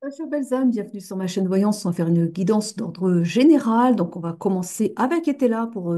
Bonjour Belzane, bienvenue sur ma chaîne Voyance. On va faire une guidance d'ordre général. Donc, on va commencer avec Etela pour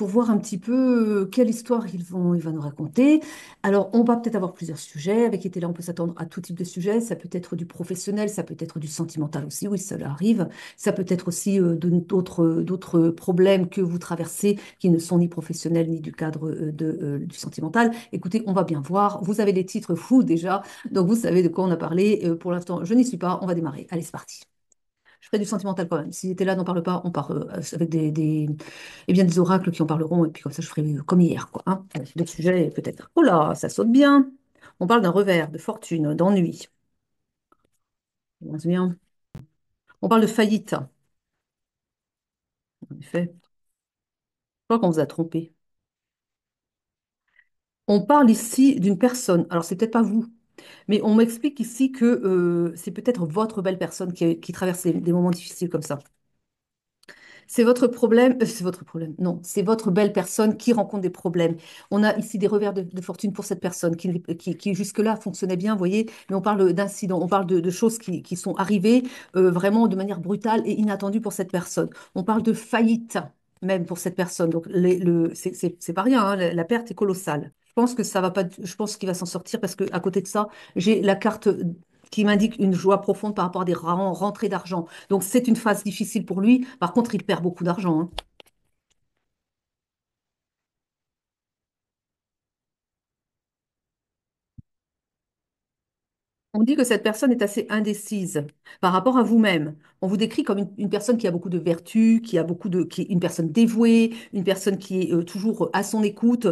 voir un petit peu quelle histoire il va nous raconter. Alors, on va peut-être avoir plusieurs sujets. Avec Etela, on peut s'attendre à tout type de sujet. Ça peut être du professionnel, ça peut être du sentimental aussi. Oui, cela arrive. Ça peut être aussi d'autres problèmes que vous traversez qui ne sont ni professionnels ni du cadre du sentimental. Écoutez, on va bien voir. Vous avez les titres fous déjà. Donc, vous savez de quoi on a parlé. Pour l'instant, je n'y suis pas. On va démarrer. Allez, c'est parti. Je ferai du sentimental quand même. Si t'es là, n'en parle pas. On part avec eh bien, des oracles qui en parleront. Et puis, comme ça, je ferai comme hier, quoi. Hein. D'autres sujets, peut-être. Oh là, ça saute bien. On parle d'un revers, de fortune, d'ennui. Ça commence bien. On parle de faillite. En effet, je crois qu'on vous a trompé. On parle ici d'une personne. Alors, c'est peut-être pas vous. Mais on m'explique ici que c'est peut-être votre belle personne qui traverse des moments difficiles comme ça. C'est votre problème, c'est votre problème. Non, c'est votre belle personne qui rencontre des problèmes. On a ici des revers de fortune pour cette personne qui jusque-là fonctionnait bien, vous voyez, mais on parle d'incidents, on parle de choses qui sont arrivées vraiment de manière brutale et inattendue pour cette personne. On parle de faillite même pour cette personne. Donc, c'est pas rien, hein, la perte est colossale. Je pense que ça va pas, je pense qu'il va s'en sortir parce que à côté de ça, j'ai la carte qui m'indique une joie profonde par rapport à des rentrées d'argent. Donc, c'est une phase difficile pour lui. Par contre, il perd beaucoup d'argent. Hein. On dit que cette personne est assez indécise par rapport à vous-même. On vous décrit comme une personne qui a beaucoup de vertus, qui est une personne dévouée, une personne qui est toujours à son écoute.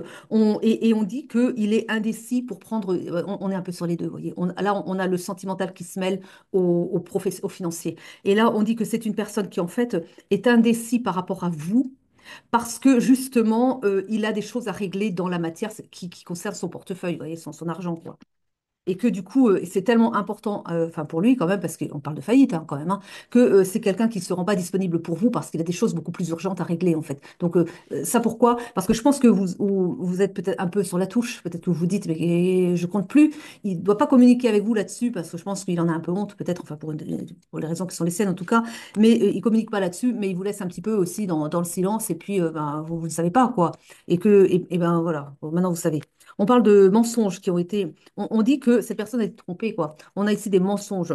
Et on dit qu'il est indécis pour prendre. On est un peu sur les deux, vous voyez. On a le sentimental qui se mêle au financier. Et là, on dit que c'est une personne qui, en fait, est indécis par rapport à vous. Parce que justement, il a des choses à régler dans la matière qui concerne son portefeuille, vous voyez, son argent, quoi. Et que du coup, c'est tellement important, enfin pour lui quand même, parce qu'on parle de faillite hein, quand même, hein, que c'est quelqu'un qui ne se rend pas disponible pour vous parce qu'il a des choses beaucoup plus urgentes à régler en fait. Donc ça pourquoi? Parce que je pense que vous êtes peut-être un peu sur la touche, peut-être que vous vous dites, mais je compte plus. Il ne doit pas communiquer avec vous là-dessus parce que je pense qu'il en a un peu honte, peut-être, enfin pour les raisons qui sont les siennes en tout cas, mais il ne communique pas là-dessus, mais il vous laisse un petit peu aussi dans le silence et puis ben, vous ne savez pas quoi. Et ben voilà, bon, maintenant vous savez. On parle de mensonges qui ont été on dit que cette personne a été trompée, quoi. On a ici des mensonges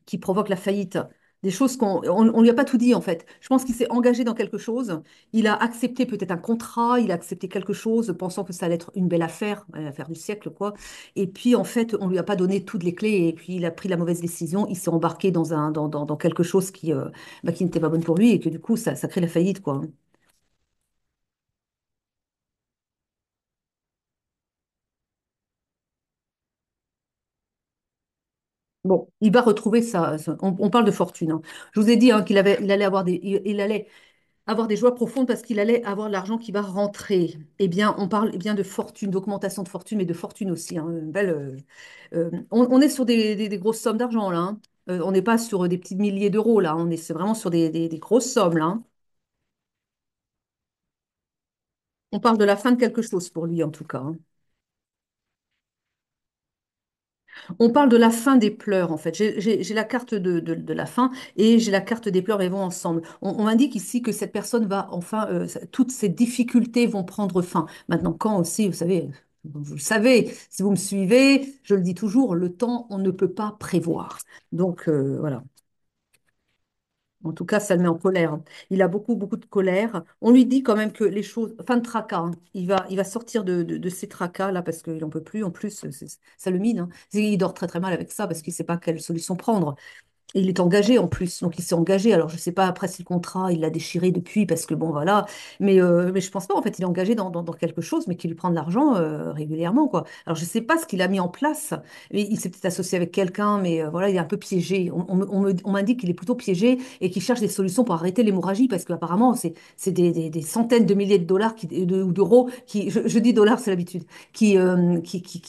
qui provoquent la faillite, des choses on lui a pas tout dit, en fait. Je pense qu'il s'est engagé dans quelque chose. Il a accepté peut-être un contrat, il a accepté quelque chose, pensant que ça allait être une belle affaire, l'affaire du siècle, quoi. Et puis, en fait, on lui a pas donné toutes les clés et puis il a pris la mauvaise décision. Il s'est embarqué dans quelque chose qui n'était pas bonne pour lui et que du coup, ça crée la faillite, quoi. Bon, il va retrouver on parle de fortune. Hein. Je vous ai dit hein, il allait avoir il allait avoir des joies profondes parce qu'il allait avoir de l'argent qui va rentrer. Eh bien, on parle eh bien de fortune, d'augmentation de fortune, mais de fortune aussi. Hein, une belle, on est sur des grosses sommes d'argent là. Hein. On n'est pas sur des petits milliers d'euros là. C'est vraiment sur des grosses sommes là. Hein. On parle de la fin de quelque chose pour lui en tout cas. Hein. On parle de la fin des pleurs, en fait. J'ai la carte de la fin et j'ai la carte des pleurs, elles vont ensemble. On m'indique ici que cette personne va enfin, toutes ces difficultés vont prendre fin. Maintenant, quand aussi, vous le savez, si vous me suivez, je le dis toujours, le temps, on ne peut pas prévoir. Donc, voilà. En tout cas, ça le met en colère. Il a beaucoup, beaucoup de colère. On lui dit quand même que les choses, fin de tracas, hein. Il va sortir de ces tracas là parce qu'il n'en peut plus. En plus, ça le mine. Hein. Il dort très très mal avec ça parce qu'il ne sait pas quelle solution prendre. Et il est engagé en plus, donc il s'est engagé. Alors je sais pas après si le contrat il l'a déchiré depuis parce que bon voilà, mais je pense pas en fait il est engagé dans quelque chose, mais qui lui prend de l'argent régulièrement quoi. Alors je sais pas ce qu'il a mis en place. Il s'est peut-être associé avec quelqu'un, mais voilà il est un peu piégé. On m'indique qu'il est plutôt piégé et qu'il cherche des solutions pour arrêter l'hémorragie parce qu'apparemment c'est des centaines de milliers de dollars ou d'euros qui je dis dollars c'est l'habitude qui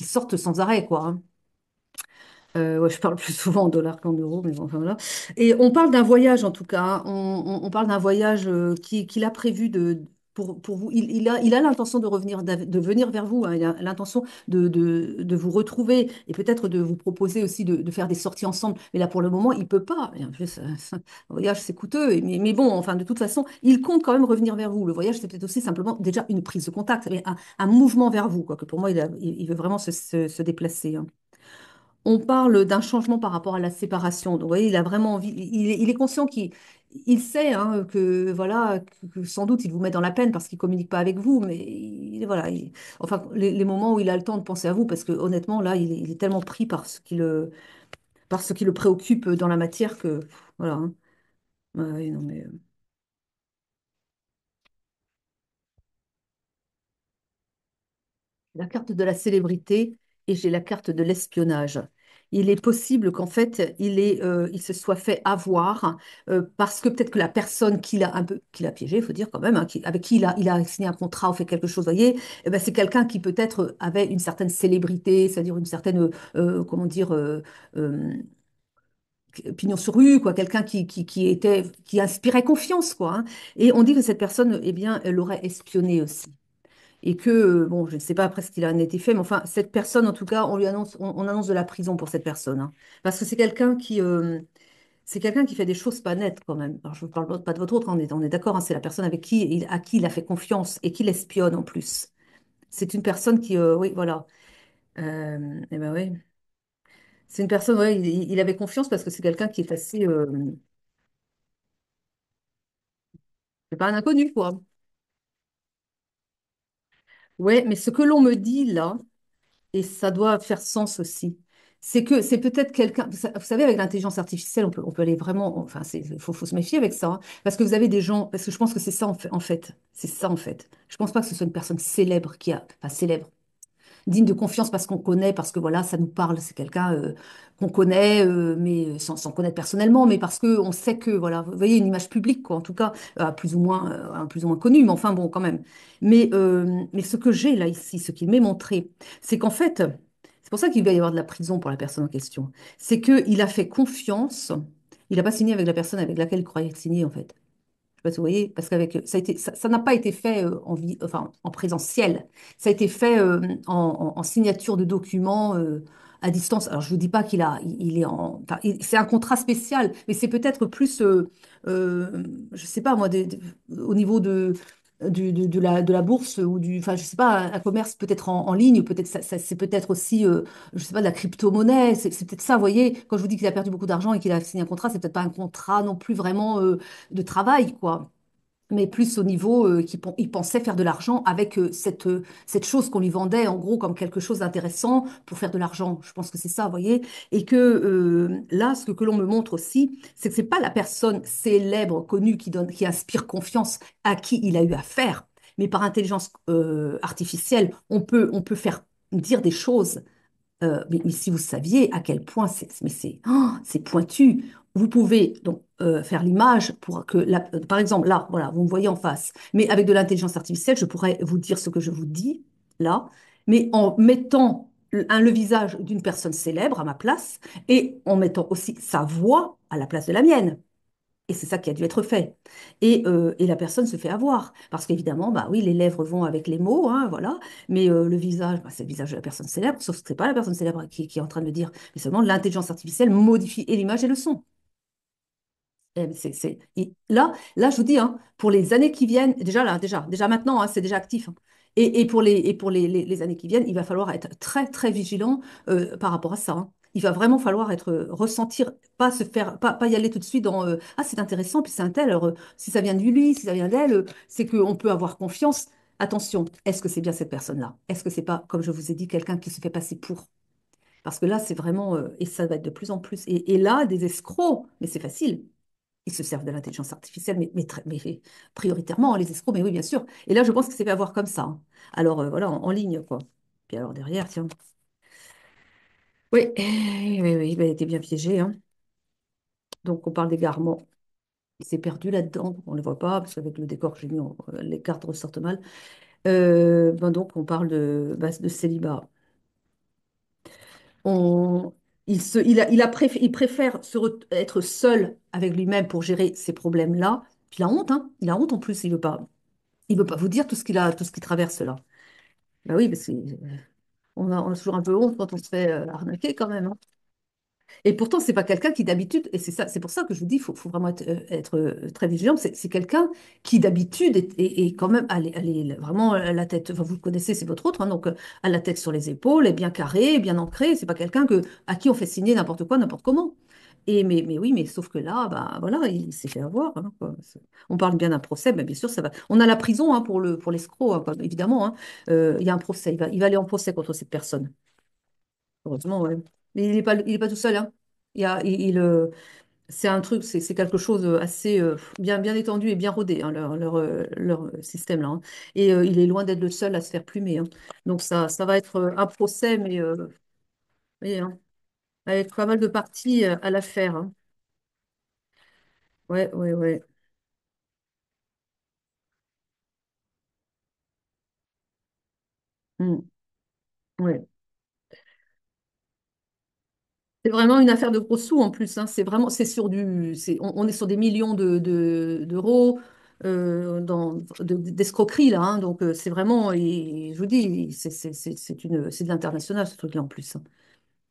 sortent sans arrêt quoi. Hein. Ouais, je parle plus souvent en dollars qu'en euros, mais bon, enfin, voilà. Et on parle d'un voyage en tout cas. Hein. On parle d'un voyage qu'il a prévu pour vous. Il a l'intention de revenir, de venir vers vous, hein. Il a l'intention de vous retrouver et peut-être de vous proposer aussi de faire des sorties ensemble. Mais là, pour le moment, il peut pas. Et en plus, un voyage, c'est coûteux. Mais bon, enfin, de toute façon, il compte quand même revenir vers vous. Le voyage, c'est peut-être aussi simplement déjà une prise de contact, un mouvement vers vous, quoi, que pour moi, il veut vraiment se déplacer, hein. On parle d'un changement par rapport à la séparation. Donc, vous voyez, il a vraiment envie, il est conscient il sait, hein, que voilà que sans doute il vous met dans la peine parce qu'il communique pas avec vous, mais voilà, enfin les moments où il a le temps de penser à vous, parce que honnêtement là, il est tellement pris par ce qui le préoccupe dans la matière que voilà, hein. Ouais, ouais, non, mais, la carte de la célébrité et j'ai la carte de l'espionnage. Il est possible qu'en fait, il se soit fait avoir parce que peut-être que la personne qu'il a piégé, il faut dire quand même, hein, avec qui il a signé un contrat ou fait quelque chose, vous voyez, eh ben, c'est quelqu'un qui peut-être avait une certaine célébrité, c'est-à-dire une certaine, comment dire, euh, pignon sur rue, quoi, quelqu'un qui inspirait confiance, quoi, hein. Et on dit que cette personne, eh bien, elle l'aurait espionné aussi et que, bon, je ne sais pas après ce qu'il en a été fait, mais enfin, cette personne, en tout cas, on annonce de la prison pour cette personne, hein. Parce que c'est quelqu'un qui fait des choses pas nettes quand même. Alors, je ne parle pas de votre autre, on est d'accord, hein, c'est la personne à qui il a fait confiance et qui l'espionne en plus. C'est une personne qui, oui, voilà. Eh ben oui. C'est une personne, ouais, il avait confiance parce que c'est quelqu'un qui est assez, c'est pas un inconnu, quoi. Ouais, mais ce que l'on me dit là, et ça doit faire sens aussi. C'est que c'est peut-être quelqu'un, vous savez, avec l'intelligence artificielle, on peut aller vraiment, enfin, faut se méfier avec ça, hein. Parce que vous avez des gens, parce que je pense que c'est ça en fait. C'est ça en fait. Je pense pas que ce soit une personne célèbre enfin célèbre, digne de confiance parce qu'on connaît, parce que voilà, ça nous parle, c'est quelqu'un qu'on connaît, mais sans connaître personnellement, mais parce que on sait que, voilà, vous voyez, une image publique, quoi, en tout cas, plus ou moins connue, mais enfin bon, quand même. Mais ce que j'ai là ici, ce qu'il m'est montré, c'est qu'en fait, c'est pour ça qu'il va y avoir de la prison pour la personne en question, c'est qu'il a fait confiance, il n'a pas signé avec la personne avec laquelle il croyait signer, en fait. Je sais pas si vous voyez, parce qu'avec ça n'a pas été fait enfin, en présentiel. Ça a été fait en signature de documents à distance. Alors je vous dis pas il est enfin, c'est un contrat spécial, mais c'est peut-être plus, je sais pas moi, au niveau de la bourse ou enfin je sais pas, un commerce peut-être en ligne, peut-être c'est peut-être aussi, je sais pas, de la crypto-monnaie. C'est peut-être ça, vous voyez. Quand je vous dis qu'il a perdu beaucoup d'argent et qu'il a signé un contrat, c'est peut-être pas un contrat non plus vraiment de travail, quoi. Mais plus au niveau il pensait faire de l'argent avec cette chose qu'on lui vendait en gros comme quelque chose d'intéressant pour faire de l'argent. Je pense que c'est ça, vous voyez. Et que là, que l'on me montre aussi, c'est que c'est pas la personne célèbre, connue, qui inspire confiance à qui il a eu affaire, mais par intelligence artificielle, on peut faire dire des choses mais si vous saviez à quel point c'est pointu, vous pouvez donc faire l'image pour que, par exemple, là, voilà, vous me voyez en face, mais avec de l'intelligence artificielle, je pourrais vous dire ce que je vous dis là, mais en mettant le visage d'une personne célèbre à ma place et en mettant aussi sa voix à la place de la mienne. Et c'est ça qui a dû être fait. Et la personne se fait avoir. Parce qu'évidemment, bah oui, les lèvres vont avec les mots, hein, voilà. Mais le visage, bah, c'est le visage de la personne célèbre, sauf que ce n'est pas la personne célèbre qui est en train de le dire, mais seulement l'intelligence artificielle modifie et l'image et le son. Et là, je vous dis, hein, pour les années qui viennent, déjà maintenant, hein, c'est déjà actif, hein. Et pour les années qui viennent, il va falloir être très, très vigilant par rapport à ça, hein. Il va vraiment falloir ressentir, pas y aller tout de suite dans ah, c'est intéressant, puis c'est un tel, alors, si ça vient de lui, si ça vient d'elle, c'est qu'on peut avoir confiance. Attention, est-ce que c'est bien cette personne-là? Est-ce que c'est pas, comme je vous ai dit, quelqu'un qui se fait passer pour? Parce que là, c'est vraiment, et ça va être de plus en plus. Et là, des escrocs, mais c'est facile. Ils se servent de l'intelligence artificielle, mais prioritairement, hein, les escrocs, mais oui, bien sûr. Et là, je pense que c'est fait avoir comme ça, hein. Alors, voilà, en ligne, quoi. Puis alors, derrière, tiens. Oui, oui, oui, il était bien piégé, hein. Donc, on parle d'égarement. Il s'est perdu là-dedans. On ne le voit pas, parce qu'avec le décor que j'ai mis, les cartes ressortent mal. Ben donc, on parle de célibat. On, il préfère être seul avec lui-même pour gérer ces problèmes-là. Puis il a honte, hein. Il a honte en plus, il veut pas. Il veut pas vous dire tout ce tout ce qu'il traverse là. Bah oui, parce on a toujours un peu honte quand on se fait arnaquer quand même, hein. Et pourtant, c'est pas quelqu'un qui d'habitude, et c'est ça, c'est pour ça que je vous dis, faut vraiment être, très vigilant. C'est quelqu'un qui d'habitude est quand même vraiment à la tête. Enfin, vous le connaissez, c'est votre autre, hein, donc à la tête sur les épaules, est bien carré, bien ancré. C'est pas quelqu'un à qui on fait signer n'importe quoi, n'importe comment. Mais oui, mais sauf que là, bah voilà, il s'est fait avoir, hein, quoi. On parle bien d'un procès, mais bien sûr, ça va. On a la prison, hein, pour l'escroc, hein, quoi, évidemment, hein. Il y a un procès, il va aller en procès contre cette personne. Heureusement, ouais. Mais il est pas tout seul, hein. Il y a, c'est un truc, c'est quelque chose assez bien étendu et bien rodé, hein, leur système là, hein. Et il est loin d'être le seul à se faire plumer, hein. Donc ça va être un procès, mais vous voyez, hein, avec pas mal de parties à l'affaire, hein. Ouais, ouais, ouais. Mm, ouais. C'est vraiment une affaire de gros sous en plus, hein. C'est vraiment, c'est sur on est sur des millions d'euros d'escroquerie là, hein. Donc c'est vraiment, et je vous dis, c'est de l'international ce truc-là en plus, hein.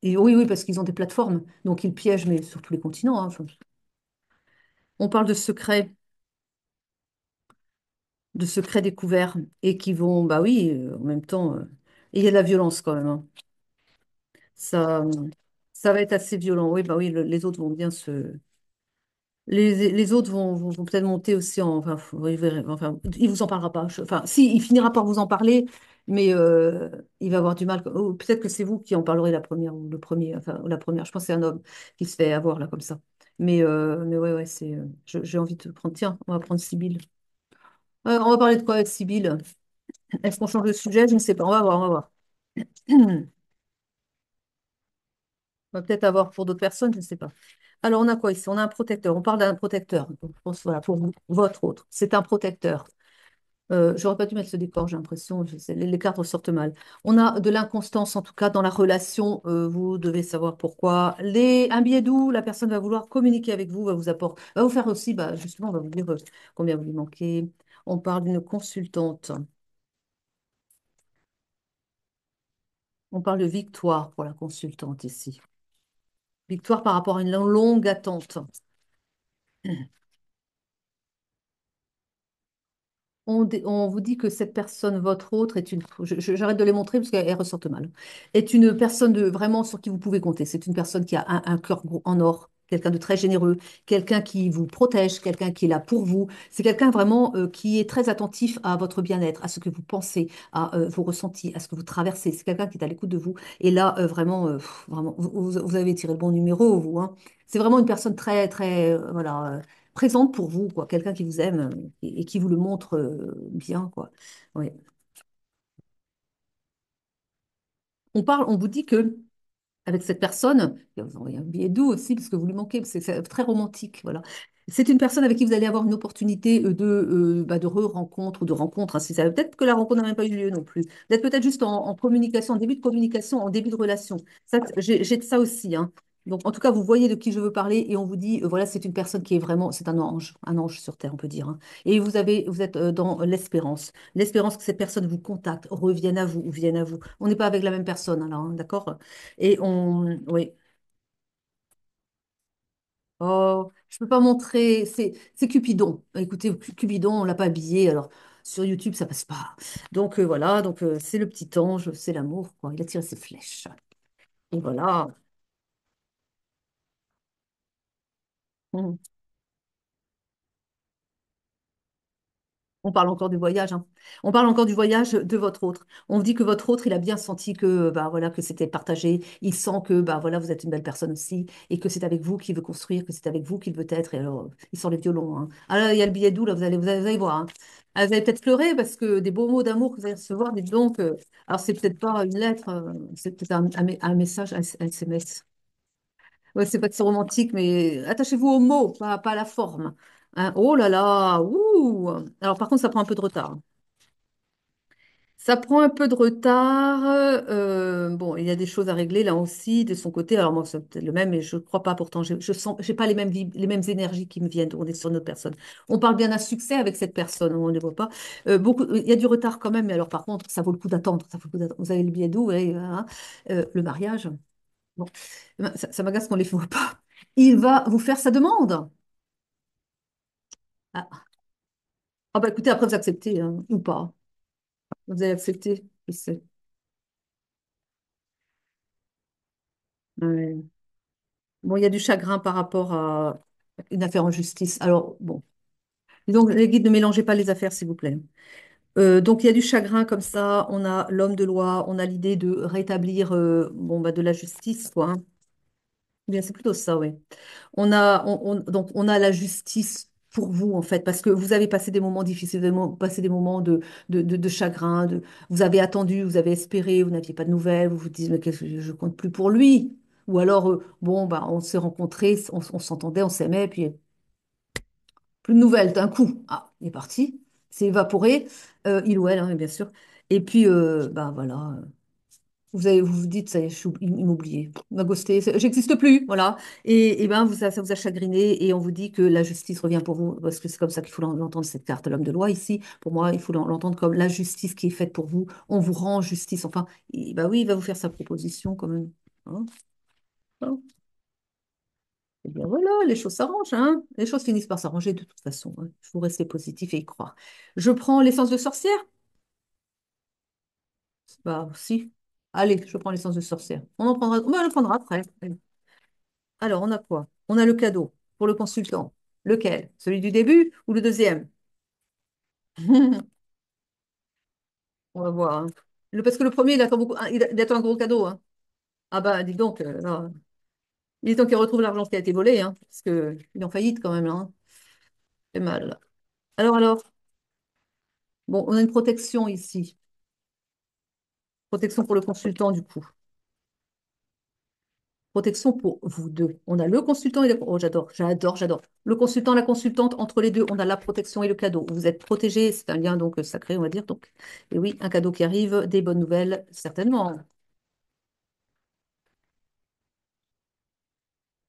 Et oui, oui, parce qu'ils ont des plateformes, donc ils piègent, mais sur tous les continents, hein. Enfin, on parle de secrets découverts et qui vont, bah oui, en même temps, et il y a de la violence quand même, hein. Ça, ça va être assez violent. Oui, bah oui, les autres vont bien se les autres vont peut-être monter aussi en. Enfin, enfin, il vous en parlera pas. Enfin, si, il finira par vous en parler, mais il va avoir du mal. Ou peut-être que c'est vous qui en parlerez la première ou le premier. Enfin, ou la première. Je pense que c'est un homme qui se fait avoir là comme ça. Mais ouais, ouais, j'ai envie de prendre. Tiens, on va prendre Sibylle. On va parler de quoi avec Sibylle? Est-ce qu'on change de sujet? Je ne sais pas. On va voir, on va voir. On va peut-être avoir pour d'autres personnes, je ne sais pas. Alors, on a quoi ici? On a un protecteur. On parle d'un protecteur. Donc, je pense, voilà, pour vous, votre autre. C'est un protecteur. J'aurais pas dû mettre ce décor, j'ai l'impression. Les cartes ressortent mal. On a de l'inconstance, en tout cas, dans la relation. Vous devez savoir pourquoi. Un billet doux, la personne va vouloir communiquer avec vous, va vous faire aussi, bah, justement, on va vous dire combien vous lui manquez. On parle d'une consultante. On parle de victoire pour la consultante ici. Victoire par rapport à une longue attente. On vous dit que cette personne, votre autre, est une. J'arrête de les montrer parce qu'elles ressortent mal. Est une personne vraiment sur qui vous pouvez compter. C'est une personne qui a un cœur gros en or, quelqu'un de très généreux, quelqu'un qui vous protège, quelqu'un qui est là pour vous. C'est quelqu'un vraiment qui est très attentif à votre bien-être, à ce que vous pensez, à vos ressentis, à ce que vous traversez. C'est quelqu'un qui est à l'écoute de vous. Et là, vraiment, vous avez tiré le bon numéro, vous, hein. C'est vraiment une personne très, très, voilà, présente pour vous, quoi. Quelqu'un qui vous aime et qui vous le montre bien, quoi. Oui. On vous dit que avec cette personne, et vous envoyez un billet doux aussi, parce que vous lui manquez, parce que c'est très romantique, voilà. C'est une personne avec qui vous allez avoir une opportunité de re-rencontre ou de rencontre, hein, si ça, peut-être que la rencontre n'a même pas eu lieu non plus. Peut-être juste en communication, en début de communication, en début de relation. Ça, j'ai de ça aussi, hein. Donc, en tout cas, vous voyez de qui je veux parler et on vous dit, voilà, c'est une personne qui est vraiment, c'est un ange sur terre, on peut dire, hein. Et vous êtes dans l'espérance que cette personne vous contacte, revienne à vous ou vienne à vous. On n'est pas avec la même personne, alors, hein, d'accord? Oui. Oh, je peux pas montrer. C'est Cupidon. Écoutez, Cupidon, on l'a pas habillé. Alors, sur YouTube, ça passe pas. Donc, voilà. Donc, c'est le petit ange, c'est l'amour, quoi. Il a tiré ses flèches. Et voilà. Mmh. On parle encore du voyage, hein. On parle encore du voyage de votre autre. On dit que votre autre, il a bien senti que, bah, voilà, que c'était partagé. Il sent que bah, voilà, vous êtes une belle personne aussi et que c'est avec vous qu'il veut construire, que c'est avec vous qu'il veut être. Et alors, il sort les violons, hein. Ah là, il y a le billet doux, là, vous allez voir, hein. Ah, vous allez peut-être pleurer parce que des beaux mots d'amour que vous allez recevoir, dites donc. Alors, c'est peut-être pas une lettre, c'est peut-être un message, un SMS. Ouais, c'est pas que c'est romantique, mais attachez-vous aux mots, pas à la forme, hein. Oh là là, ouh. Alors par contre, ça prend un peu de retard. Ça prend un peu de retard. Bon, il y a des choses à régler là aussi de son côté. Alors moi, c'est peut-être le même, mais je ne crois pas pourtant. Je sens, j'ai pas les mêmes les mêmes énergies qui me viennent. On est sur une autre personne. On parle bien d'un succès avec cette personne. On ne voit pas. Beaucoup, il y a du retard quand même. Mais alors par contre, ça vaut le coup d'attendre. Ça vaut le coup d'attendre. Vous avez le billet doux, hein, le mariage. Bon, eh ben, ça m'agace qu'on ne les voit pas. Il va vous faire sa demande. Ah, ah bah écoutez, après vous acceptez hein, ou pas. Vous allez accepter. Je sais. Ouais. Bon, il y a du chagrin par rapport à une affaire en justice. Alors, bon. Donc, les guides, ne mélangez pas les affaires, s'il vous plaît. Donc, il y a du chagrin comme ça. On a l'homme de loi, on a l'idée de rétablir bon, bah, de la justice, quoi. Hein. Bien, c'est plutôt ça, oui. Donc, on a la justice pour vous, en fait, parce que vous avez passé des moments difficiles, vous avez passé des moments de chagrin, vous avez attendu, vous avez espéré, vous n'aviez pas de nouvelles, vous vous dites, mais qu'est-ce que je compte plus pour lui. Ou alors, bon, bah, on s'est rencontrés, on s'entendait, on s'aimait, puis plus de nouvelles d'un coup. Ah, il est parti, c'est évaporé, il ou elle, hein, bien sûr. Et puis, bah voilà. Vous vous dites, ça y est, il m'a oublié, il m'a ghosté, j'existe plus, voilà. Et ben, ça vous a chagriné et on vous dit que la justice revient pour vous, parce que c'est comme ça qu'il faut l'entendre, cette carte, l'homme de loi ici. Pour moi, il faut l'entendre comme la justice qui est faite pour vous. On vous rend justice. Enfin, bah oui, il va vous faire sa proposition quand même. Hein. Hein. Eh bien voilà, les choses s'arrangent, hein. Les choses finissent par s'arranger de toute façon. Hein. Il faut rester positif et y croire. Je prends l'essence de sorcière? Bah si. Allez, je prends l'essence de sorcière. On en prendra, on en prendra après. Alors, on a quoi? On a le cadeau pour le consultant. Lequel? Celui du début ou le deuxième? On va voir. Hein. Parce que le premier, il attend beaucoup, hein, il attend un gros cadeau. Hein. Ah bah, dis donc, là, il est temps qu'il retrouve l'argent qui a été volé, hein, parce qu'il est en faillite quand même, là. Hein. C'est mal. Alors, bon, on a une protection ici. Protection pour le consultant, du coup. Protection pour vous deux. On a le consultant et le... Oh, j'adore. Le consultant, la consultante, entre les deux, on a la protection et le cadeau. Vous êtes protégés, c'est un lien donc sacré, on va dire. Donc, et oui, un cadeau qui arrive, des bonnes nouvelles, certainement.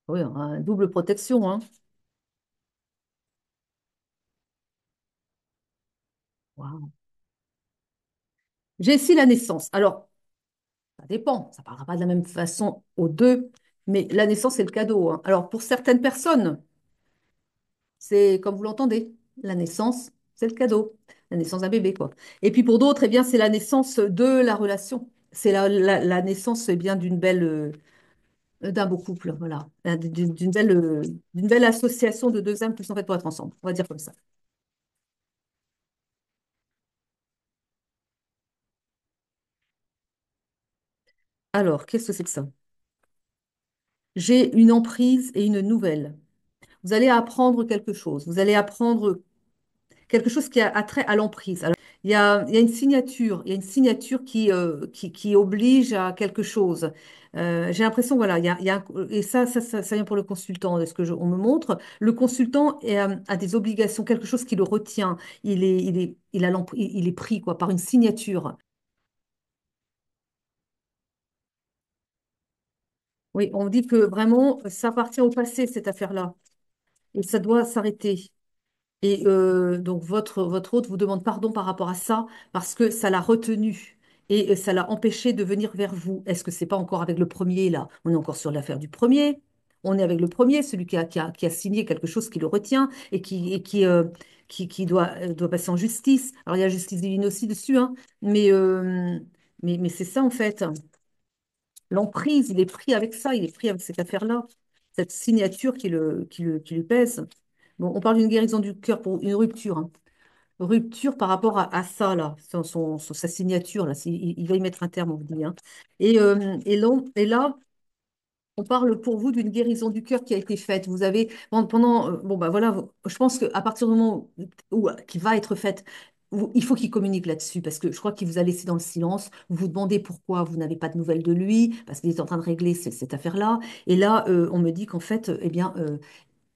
Oui, un double protection, hein. Waouh. J'ai ici la naissance. Alors, ça dépend, ça ne parlera pas de la même façon aux deux, mais la naissance, c'est le cadeau. Hein. Alors, pour certaines personnes, c'est comme vous l'entendez, la naissance, c'est le cadeau, la naissance d'un bébé, quoi. Et puis pour d'autres, eh bien, c'est la naissance de la relation. C'est la naissance, eh bien, d'un beau couple, voilà, d'une belle association de deux âmes qui sont faites pour être ensemble. On va dire comme ça. Alors, qu'est-ce que c'est que ça? J'ai une emprise et une nouvelle. Vous allez apprendre quelque chose. Vous allez apprendre quelque chose qui a trait à l'emprise. Alors, il y a une signature, il y a une signature qui oblige à quelque chose. J'ai l'impression, voilà, et ça vient pour le consultant, de ce que on me montre. Le consultant a des obligations, quelque chose qui le retient. Il est pris quoi, par une signature. Oui, on dit que vraiment, ça appartient au passé, cette affaire-là, et ça doit s'arrêter. Et donc, votre hôte vous demande pardon par rapport à ça parce que ça l'a retenu et ça l'a empêché de venir vers vous. Est-ce que c'est pas encore avec le premier, là? On est encore sur l'affaire du premier. On est avec le premier, celui qui a signé quelque chose qui le retient et qui doit passer en justice. Alors, il y a justice divine aussi dessus, hein, mais, euh, mais c'est ça, en fait. L'emprise, il est pris avec ça, il est pris avec cette affaire-là, cette signature qui lui pèse. Bon, on parle d'une guérison du cœur pour une rupture. Hein. Rupture par rapport à ça, là, sa signature, là, il va y mettre un terme, on vous dit. Hein. Et là, on parle pour vous d'une guérison du cœur qui a été faite. Vous avez, bon, bah voilà, je pense qu'à partir du moment qui va être faite, il faut qu'il communique là-dessus parce que je crois qu'il vous a laissé dans le silence. Vous vous demandez pourquoi vous n'avez pas de nouvelles de lui, parce qu'il est en train de régler cette affaire-là. Et là, on me dit qu'en fait, eh bien,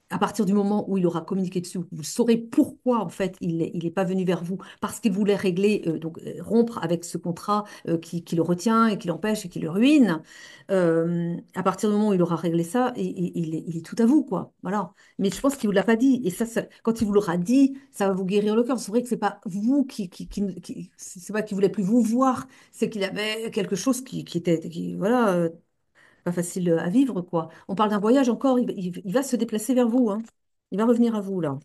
à partir du moment où il aura communiqué dessus, vous saurez pourquoi en fait il est pas venu vers vous, parce qu'il voulait régler, rompre avec ce contrat qui le retient et qui l'empêche et qui le ruine. À partir du moment où il aura réglé ça, il est tout à vous, quoi. Voilà. Mais je pense qu'il vous l'a pas dit. Et quand il vous l'aura dit, ça va vous guérir le cœur. C'est vrai que c'est pas vous c'est pas qu'il voulait plus vous voir, c'est qu'il avait quelque chose voilà, pas facile à vivre, quoi. On parle d'un voyage encore, il va se déplacer vers vous, hein. Il va revenir à vous, là.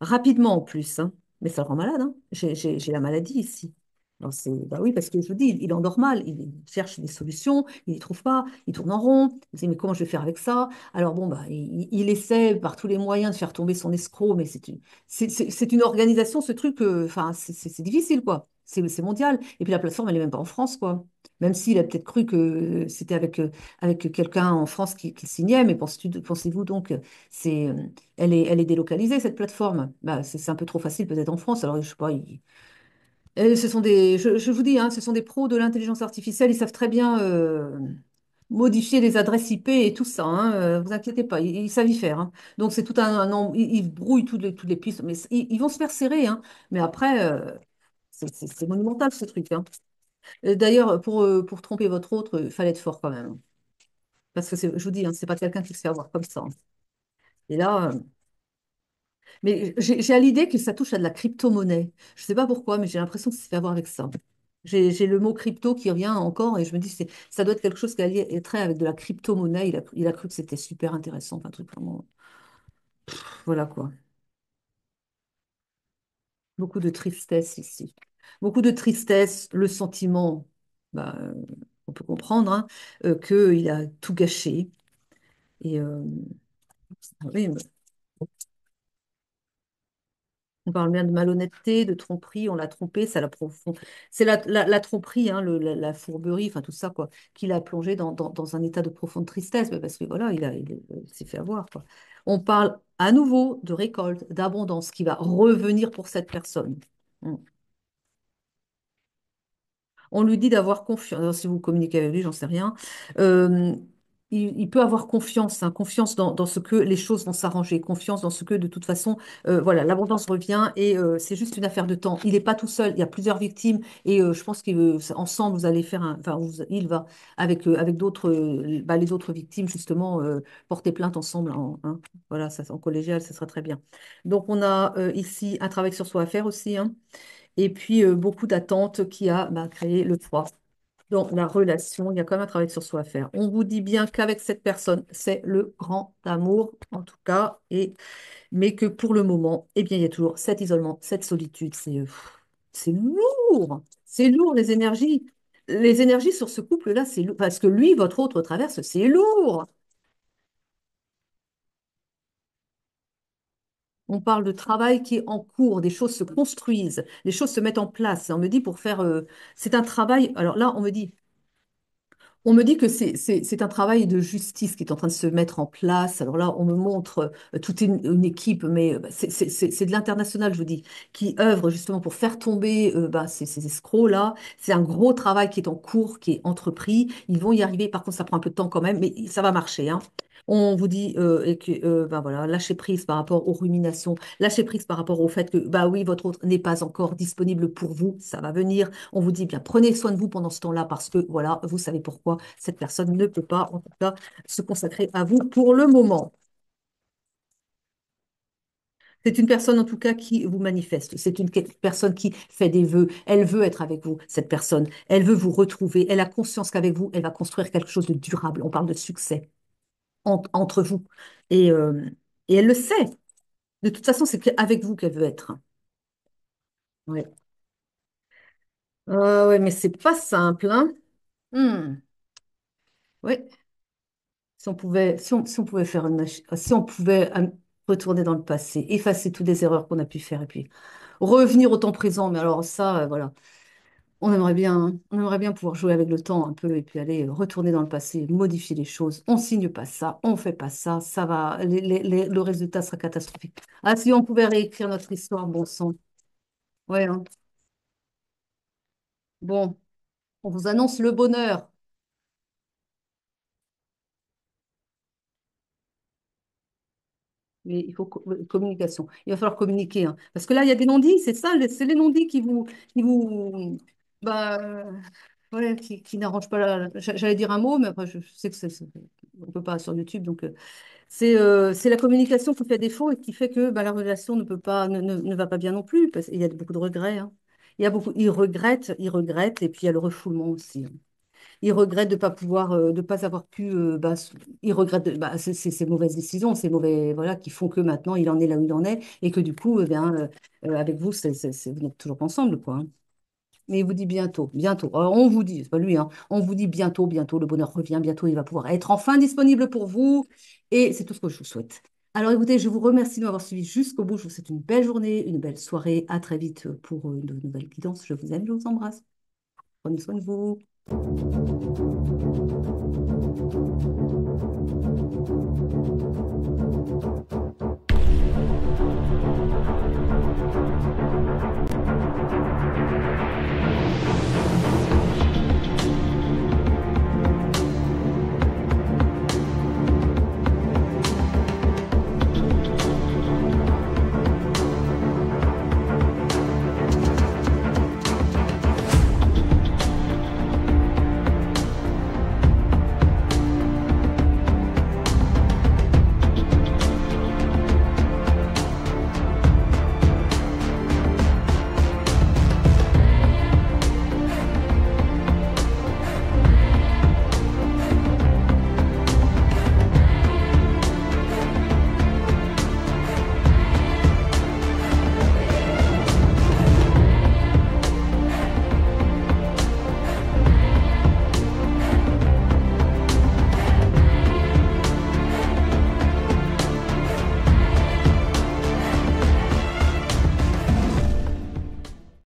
Rapidement, en plus, hein. Mais ça le rend malade, hein. J'ai la maladie ici. Alors bah oui, parce que je vous dis, il est normal, il cherche des solutions, il ne les trouve pas, il tourne en rond, il dit, mais comment je vais faire avec ça? Alors bon, bah, il essaie par tous les moyens de faire tomber son escroc, mais c'est une organisation, ce truc, enfin, c'est difficile, quoi. C'est mondial. Et puis la plateforme, elle n'est même pas en France, quoi. Même s'il a peut-être cru que c'était avec quelqu'un en France qui signait, mais pensez-vous donc, c'est, elle est délocalisée, cette plateforme. Bah, c'est un peu trop facile peut-être en France. Alors, je sais pas, ce sont je vous dis, hein, ce sont des pros de l'intelligence artificielle. Ils savent très bien modifier les adresses IP et tout ça. Hein, vous inquiétez pas, ils savent y faire. Hein. Donc, c'est tout ils brouillent toutes les pistes. Mais ils vont se faire serrer. Hein. Mais après, c'est monumental ce truc. Hein. D'ailleurs, pour tromper votre autre, il fallait être fort quand même. Parce que je vous dis, hein, c'est pas quelqu'un qui se fait avoir comme ça. Hein. Et là, mais j'ai à l'idée que ça touche à de la crypto-monnaie. Je ne sais pas pourquoi, mais j'ai l'impression que ça se fait avoir avec ça. J'ai le mot crypto qui revient encore et je me dis ça doit être quelque chose qui a lié trait avec de la crypto-monnaie. Il a cru que c'était super intéressant, enfin, un truc vraiment. Voilà quoi. Beaucoup de tristesse ici. Beaucoup de tristesse, le sentiment, bah, on peut comprendre, hein, qu'il a tout gâché. Et oui, on parle bien de malhonnêteté, de tromperie, on l'a trompé, ça l'a profond. C'est la tromperie, hein, la fourberie, enfin tout ça, quoi, qui l'a plongé dans un état de profonde tristesse, mais parce que voilà, il s'est fait avoir, quoi. On parle à nouveau de récolte, d'abondance qui va revenir pour cette personne. Mm. On lui dit d'avoir confiance. Alors, si vous communiquez avec lui, j'en sais rien. Euh, il peut avoir confiance, hein, confiance dans ce que les choses vont s'arranger, confiance dans ce que de toute façon, voilà, l'abondance revient et c'est juste une affaire de temps. Il n'est pas tout seul, il y a plusieurs victimes et je pense qu'ensemble, vous allez faire enfin, il va avec d'autres, bah, les autres victimes justement porter plainte ensemble, hein. Voilà, ça, en collégial, ça sera très bien. Donc on a ici un travail sur soi à faire aussi, hein. Et puis, beaucoup d'attentes qui a bah, créé le poids dans la relation. Il y a quand même un travail sur soi à faire. On vous dit bien qu'avec cette personne, c'est le grand amour, en tout cas, mais que pour le moment, eh bien, il y a toujours cet isolement, cette solitude. C'est lourd. C'est lourd, les énergies. Les énergies sur ce couple-là, c'est lourd. Parce que lui, votre autre traverse, c'est lourd. On parle de travail qui est en cours, des choses se construisent, les choses se mettent en place. On me dit pour faire, c'est un travail. Alors là, on me dit que c'est un travail de justice qui est en train de se mettre en place. Alors là, on me montre toute une équipe, mais bah, c'est de l'international, je vous dis, qui œuvre justement pour faire tomber bah, ces escrocs-là. C'est un gros travail qui est en cours, qui est entrepris. Ils vont y arriver. Par contre, ça prend un peu de temps quand même, mais ça va marcher, hein. On vous dit et que ben voilà, lâcher prise par rapport aux ruminations, lâcher prise par rapport au fait que bah oui, votre autre n'est pas encore disponible pour vous, ça va venir. On vous dit bien, prenez soin de vous pendant ce temps-là parce que voilà, vous savez pourquoi cette personne ne peut pas, en tout cas, se consacrer à vous pour le moment. C'est une personne, en tout cas, qui vous manifeste. C'est une personne qui fait des vœux. Elle veut être avec vous, cette personne. Elle veut vous retrouver. Elle a conscience qu'avec vous, elle va construire quelque chose de durable. On parle de succès entre vous. Et, euh, et elle le sait. De toute façon, c'est avec vous qu'elle veut être. Ouais. Ouais, mais c'est pas simple, hein. Hmm. Ouais. Si on pouvait faire si on pouvait retourner dans le passé, effacer toutes les erreurs qu'on a pu faire et puis revenir au temps présent, mais alors ça, voilà, on aimerait bien pouvoir jouer avec le temps un peu et puis aller retourner dans le passé, modifier les choses. On signe pas ça, on fait pas ça, ça va, le résultat sera catastrophique. Ah, si on pouvait réécrire notre histoire, bon sang. Ouais, hein. Bon, on vous annonce le bonheur. Mais il faut communication. Il va falloir communiquer, hein. Parce que là, il y a des non-dits, c'est ça, c'est les non-dits qui vous, bah, ouais, qui n'arrangent pas j'allais dire un mot, mais après, je sais que on peut pas sur YouTube, donc c'est la communication qui fait défaut et qui fait que bah, la relation ne peut pas, ne va pas bien non plus, parce qu'il y a beaucoup de regrets, hein. Il y a beaucoup, ils regrettent, et puis il y a le refoulement aussi, hein. Il regrette de pas pouvoir, de pas avoir pu, il regrette bah, ces mauvaises décisions, ces mauvais, voilà, qui font que maintenant il en est là où il en est et que du coup, avec vous, vous n'êtes toujours pas ensemble, quoi, hein. Mais il vous dit bientôt, bientôt. Alors, on vous dit, c'est pas lui, hein, on vous dit bientôt, bientôt, le bonheur revient, bientôt il va pouvoir être enfin disponible pour vous et c'est tout ce que je vous souhaite. Alors écoutez, je vous remercie de m'avoir suivi jusqu'au bout. Je vous souhaite une belle journée, une belle soirée. À très vite pour de nouvelles guidances. Je vous aime, je vous embrasse. Prenez soin de vous.